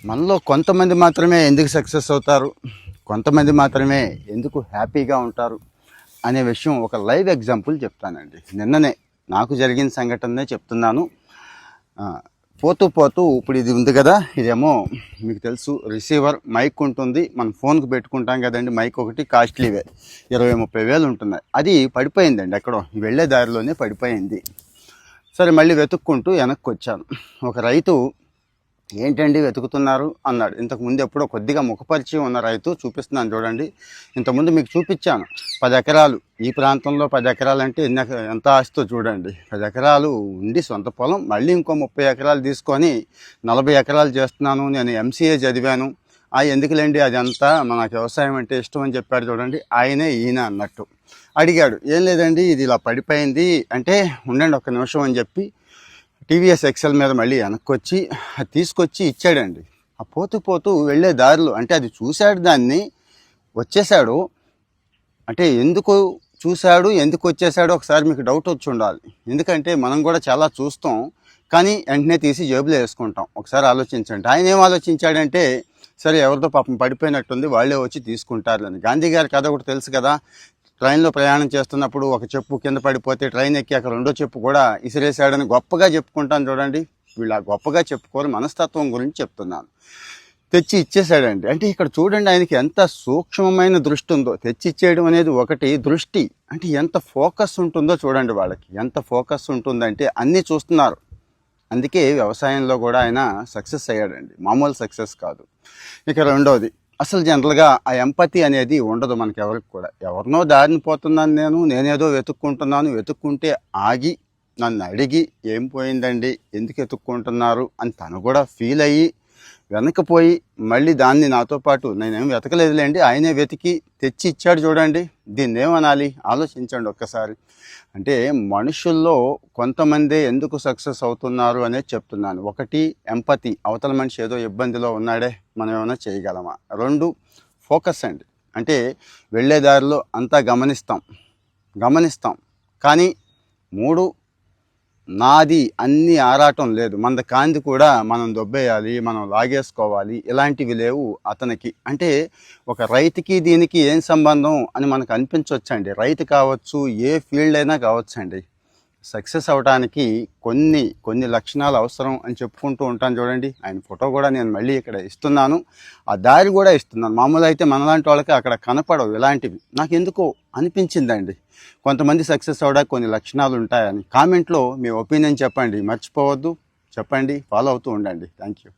మనలో కొంతమంది మాత్రమే ఎందుకు సక్సెస్ అవుతారు, కొంతమంది మాత్రమే ఎందుకు హ్యాపీగా ఉంటారు అనే విషయం ఒక లైవ్ ఎగ్జాంపుల్ చెప్తానండి. నిన్ననే నాకు జరిగిన సంఘటననే చెప్తున్నాను. పోతూ పోతూ ఇప్పుడు ఇది ఉంది కదా, ఇదేమో మీకు తెలుసు రిసీవర్ మైక్ ఉంటుంది, మనం ఫోన్కి పెట్టుకుంటాం కదండి. మైక్ ఒకటి కాస్ట్లీవే, 20-30 వేలు ఉంటున్నాయి. అది పడిపోయిందండి, ఎక్కడో వెళ్ళే దారిలోనే పడిపోయింది. సరే మళ్ళీ వెతుక్కుంటూ వెనక్కి వచ్చాను. ఒక రైతు ఏంటండి వెతుకుతున్నారు అన్నాడు. ఇంతకుముందు ఎప్పుడో కొద్దిగా ముఖపరిచయం ఉన్న రైతు, చూపిస్తున్నాను చూడండి. ఇంతకుముందు మీకు చూపించాను 10 ఎకరాలు, ఈ ప్రాంతంలో 10 ఎకరాలు అంటే ఎంత ఆస్తో చూడండి. 10 ఎకరాలు ఉండి సొంత పొలం, మళ్ళీ ఇంకో 30 ఎకరాలు తీసుకొని 40 ఎకరాలు చేస్తున్నాను. నేను MCA చదివాను. ఎందుకులేండి అదంతా, మనకు వ్యవసాయం అంటే ఇష్టం అని చెప్పాడు చూడండి. ఆయనే ఈయన అన్నట్టు అడిగాడు. ఏం లేదండి ఇది ఇలా పడిపోయింది అంటే, ఉండండి ఒక్క నిమిషం అని చెప్పి TVS ఎక్సెల్ మీద మళ్ళీ వెనక్కి వచ్చి అది తీసుకొచ్చి ఇచ్చాడండి. ఆ పోతూ పోతూ వెళ్ళే దారిలో, అంటే అది చూశాడు, దాన్ని వచ్చేసాడు. అంటే ఎందుకు చూశాడు, ఎందుకు వచ్చేసాడు ఒకసారి మీకు డౌట్ వచ్చి ఉండాలి. ఎందుకంటే మనం కూడా చాలా చూస్తాం, కానీ వెంటనే తీసి జేబులో వేసుకుంటాం. ఒకసారి ఆలోచించండి. ఆయన ఏం ఆలోచించాడంటే, సరే ఎవరితో పాపం పడిపోయినట్టుంది, వాళ్ళే వచ్చి తీసుకుంటారు అని. గాంధీ గారి కథ ఒకటి తెలుసు కదా, ట్రైన్లో ప్రయాణం చేస్తున్నప్పుడు ఒక చెప్పు కింద పడిపోతే ట్రైన్ ఎక్కాక రెండో చెప్పు కూడా ఇసిరేసాడని గొప్పగా చెప్పుకుంటాను చూడండి. వీళ్ళ గొప్పగా చెప్పుకోరు, మనస్తత్వం గురించి చెప్తున్నాను. తెచ్చి ఇచ్చేసాడండి. అంటే ఇక్కడ చూడండి ఆయనకి ఎంత సూక్ష్మమైన దృష్టి ఉందో. తెచ్చి ఇచ్చేయడం అనేది ఒకటి, దృష్టి అంటే ఎంత ఫోకస్ ఉంటుందో చూడండి. వాళ్ళకి ఎంత ఫోకస్ ఉంటుందంటే అన్నీ చూస్తున్నారు. అందుకే వ్యవసాయంలో కూడా ఆయన సక్సెస్ అయ్యాడండి, మామూలు సక్సెస్ కాదు. ఇక రెండోది, అసలు జనరల్గా ఆ ఎంపతి అనేది ఉండదు మనకి ఎవరికి కూడా. ఎవరినో దారిని పోతున్నాను నేనేదో వెతుక్కుంటున్నాను, వెతుక్కుంటే ఆగి నన్ను అడిగి ఏం పోయిందండి, ఎందుకు వెతుక్కుంటున్నారు అని తను కూడా ఫీల్ అయ్యి వెనకపోయి మళ్ళీ దాన్ని నాతో పాటు, నేనేం వెతకలేదులేండి, ఆయనే వెతికి తెచ్చి ఇచ్చాడు చూడండి. దీన్ని ఏమనాలి ఆలోచించండి ఒక్కసారి. అంటే మనుషుల్లో కొంతమందే ఎందుకు సక్సెస్ అవుతున్నారు అనేది చెప్తున్నాను. ఒకటి ఎంపతి, అవతల మనిషి ఏదో ఇబ్బందిలో ఉన్నాడే, మనం ఏమైనా చేయగలమా. 2 ఫోకస్ అండి, అంటే వెళ్ళే దారిలో అంతా గమనిస్తాం కానీ 3 నాది అన్ని ఆరాటం లేదు, మనది కాంది కూడా మనం దొబ్బేయాలి, మనం లాగేసుకోవాలి, ఇలాంటివి లేవు అతనికి. అంటే ఒక రైతుకి దీనికి ఏం సంబంధం అని మనకు అనిపించవచ్చండి. రైతు కావచ్చు, ఏ ఫీల్డ్ అయినా కావచ్చండి. సక్సెస్ అవడానికి కొన్ని లక్షణాలు అవసరం అని చెప్పుకుంటూ ఉంటాను చూడండి. ఆయన ఫోటో కూడా నేను మళ్ళీ ఇక్కడ ఇస్తున్నాను, ఆ దారి కూడా ఇస్తున్నాను. మామూలు అయితే మనలాంటి వాళ్ళకి అక్కడ కనపడవు ఇలాంటివి. నాకు ఎందుకో అనిపించిందండి, కొంతమంది సక్సెస్ అవడానికి కొన్ని లక్షణాలు ఉంటాయని. కామెంట్లో మీ ఒపీనియన్ చెప్పండి, మర్చిపోవద్దు, చెప్పండి, ఫాలో అవుతూ ఉండండి. Thank you.